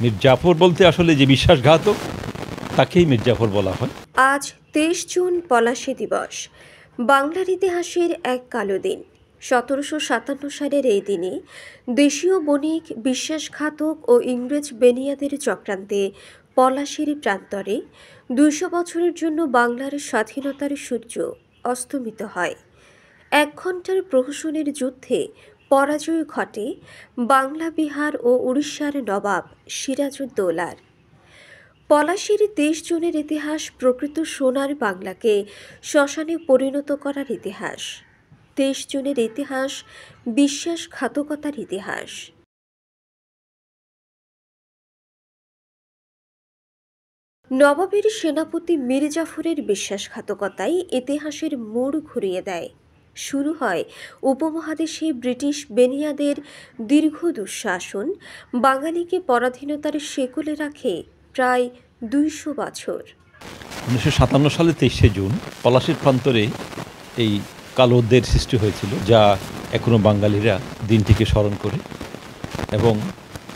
মীর জাফর বলতে আসলে যে বিশ্বাসঘাতক তাকেই মীর জাফর বলা হয়। আজ ২৩ জুন পলাশী দিবস, বাংলার ইতিহাসের এক কালো দিন। ১৭৫৭ সালের এই দিনে দেশীয় বণিক, বিশ্বাসঘাতক ও ইংরেজ বেনিয়াদের চক্রান্তে পলাশীর প্রান্তরে ২০০ বছরের জন্য বাংলার স্বাধীনতার সূর্য অস্তমিত হয়। ১ ঘণ্টার প্রহসনের যুদ্ধে পরাজয় ঘটে বাংলা, বিহার ও উড়িষ্যার নবাব সিরাজউদ্দৌলার। পলাশীর ২৩ জনের ইতিহাস প্রকৃত সোনার বাংলাকে শ্মশানে পরিণত করার ইতিহাস। ২৩ জনের ইতিহাস বিশ্বাসঘাতকতার ইতিহাস। নবাবের সেনাপতি মীর জাফরের বিশ্বাসঘাতকতাই ইতিহাসের মোড় ঘুরিয়ে দেয়। শুরু হয় উপমহাদেশে ব্রিটিশ বেনিয়াদের দীর্ঘ দুঃশাসন, বাঙালিকে পরাধীনতার শেকলে রাখে প্রায় ২০০ বছর। ১৯৫৭ সালে ২৩শে জুন পলাশীর প্রান্তরে এই কালোদের সৃষ্টি হয়েছিল, যা এখনও বাঙালিরা দিনটিকে স্মরণ করে এবং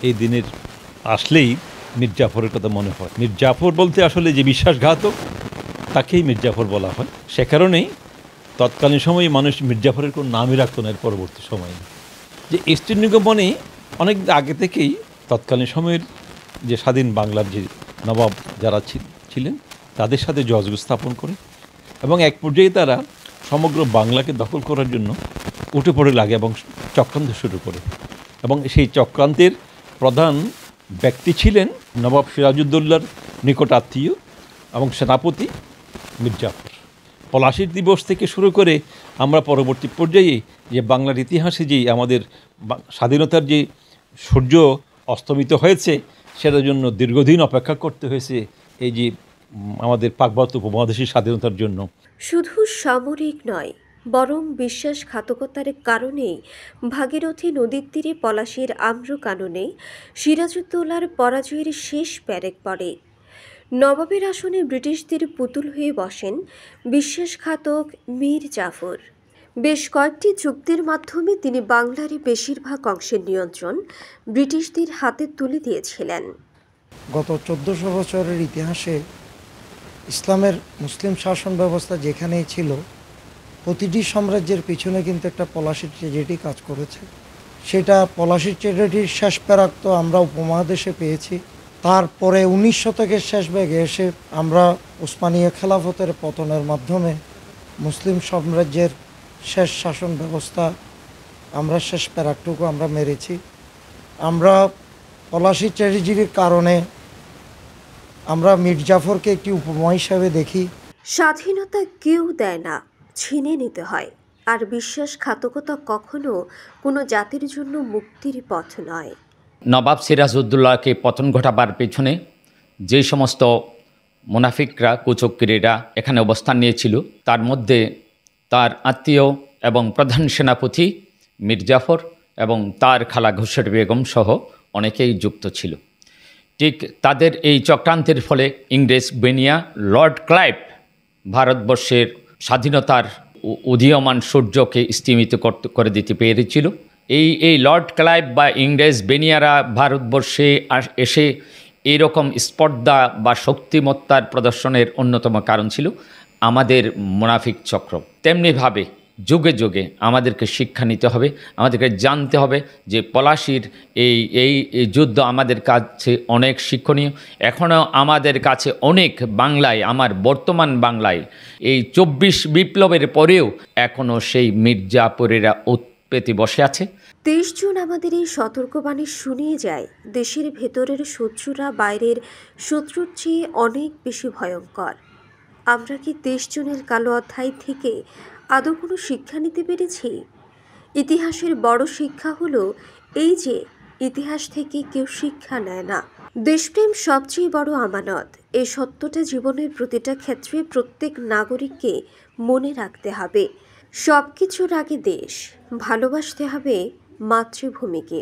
এই দিনের আসলেই মীর জাফরের কথা মনে হয়। মীর জাফর বলতে আসলে যে বিশ্বাসঘাতক তাকেই মীর জাফর বলা হয়। সে কারণেই তৎকালীন সময়ে মানুষ মীর জাফরের কোনো নামই রাখত না। এর পরবর্তী সময়ে যে ইস্ট ইন্ডিয়া কোম্পানি অনেক আগে থেকেই তৎকালীন সময়ের যে স্বাধীন বাংলার যে নবাব যারা ছিলেন তাদের সাথে যোগাযোগ স্থাপন করে এবং এক পর্যায়ে তারা সমগ্র বাংলাকে দখল করার জন্য উঠে পড়ে লাগে এবং চক্রান্ত শুরু করে। এবং সেই চক্রান্তের প্রধান ব্যক্তি ছিলেন নবাব সিরাজউদ্দৌলার নিকট আত্মীয় এবং সেনাপতি মীর জাফর। পলাশীর দিবস থেকে শুরু করে আমরা পরবর্তী পর্যায়ে যে বাংলার ইতিহাসে যে আমাদের স্বাধীনতার যে সূর্য অস্তমিত হয়েছে সেটার জন্য দীর্ঘদিন অপেক্ষা করতে হয়েছে এই যে আমাদের পার্বত্য উপমহাদেশের স্বাধীনতার জন্য। শুধু সামরিক নয়, বরং বিশ্বাসঘাতকতার কারণেই ভাগীরথী নদীর তীরে পলাশীর আম্রকাননে সিরাজউদ্দৌলার পরাজয়ের শেষ প্যারেক পড়ে। নবাবের আসনে ব্রিটিশদের পুতুল হয়ে বসেন বিশ্বাসঘাতক মীর জাফর। বেশ কয়েকটি চুক্তির মাধ্যমে তিনি বাংলার বেশিরভাগ অংশের নিয়ন্ত্রণ ব্রিটিশদের হাতে তুলে দিয়েছিলেন। গত ১৪০০ বছরের ইতিহাসে ইসলামের মুসলিম শাসন ব্যবস্থা যেখানেই ছিল, প্রতিটি সাম্রাজ্যের পিছনে কিন্তু একটা পলাশীর ট্র্যাজেডি কাজ করেছে। সেটা পলাশীর ট্র্যাজেডির শেষ প্যারাক তো আমরা উপমহাদেশে পেয়েছি। তারপরে ১৯ শতকের শেষ ভাগে এসে আমরা উসমানীয় খেলাফতের পতনের মাধ্যমে মুসলিম সাম্রাজ্যের শেষ শাসন ব্যবস্থা আমরা শেষ প্যারাকটুকু আমরা মেরেছি। আমরা পলাশীর ট্র্যাজেডির কারণে আমরা মীর জাফরকে একটি উপমা হিসাবে দেখি। স্বাধীনতা কেউ দেয় না, ছিনে নিতে হয়। আর বিশ্বাসঘাতকতা কখনো কোনো জাতির জন্য মুক্তির পথ নয়। নবাব সিরাজউদ্দৌলাকে পতন ঘটাবার পেছনে যে সমস্ত মুনাফিকরা, কুচক্রীরা এখানে অবস্থান নিয়েছিল, তার মধ্যে তার আত্মীয় এবং প্রধান সেনাপতি মীর জাফর এবং তার খালা ঘোষের বেগম সহ অনেকেই যুক্ত ছিল। ঠিক তাদের এই চক্রান্তের ফলে ইংরেজ বেনিয়া লর্ড ক্লাইভ ভারতবর্ষের স্বাধীনতার উদীয়মান সূর্যকে স্তিমিত করে দিতে পেরেছিল। এই লর্ড ক্লাইভ বা ইংরেজ বেনিয়ারা ভারতবর্ষে এসে এইরকম স্পর্ধা বা শক্তিমত্তার প্রদর্শনের অন্যতম কারণ ছিল আমাদের মুনাফিক চক্র। তেমনিভাবে যুগে যুগে আমাদেরকে শিক্ষা নিতে হবে, আমাদেরকে জানতে হবে যে পলাশীর এই যুদ্ধ আমাদের কাছে অনেক শিক্ষণীয়। এখনও আমাদের কাছে অনেক বাংলায়, আমার বর্তমান বাংলায় এই ২৪ বিপ্লবের পরেও এখনও সেই মির্জাপুরেরা পেতে বসে আছে। ২৩ জুন আমাদের এই সতর্কবাণী শুনিয়ে যায়, দেশের ভেতরের শত্রুরা বাইরের শত্রুর চেয়ে অনেক বেশি ভয়ঙ্কর। আমরা কি ২৩ জুনের কালো অধ্যায় থেকে আদৌ কোনো শিক্ষা নিতে পেরেছি? ইতিহাসের বড় শিক্ষা হলো এই যে ইতিহাস থেকে কেউ শিক্ষা নেয় না। দেশপ্রেম সবচেয়ে বড় আমানত। এই সত্যটা জীবনের প্রতিটা ক্ষেত্রে প্রত্যেক নাগরিককে মনে রাখতে হবে। সব কিছুর আগে দেশ, ভালোবাসতে হবে মাতৃভূমিকে।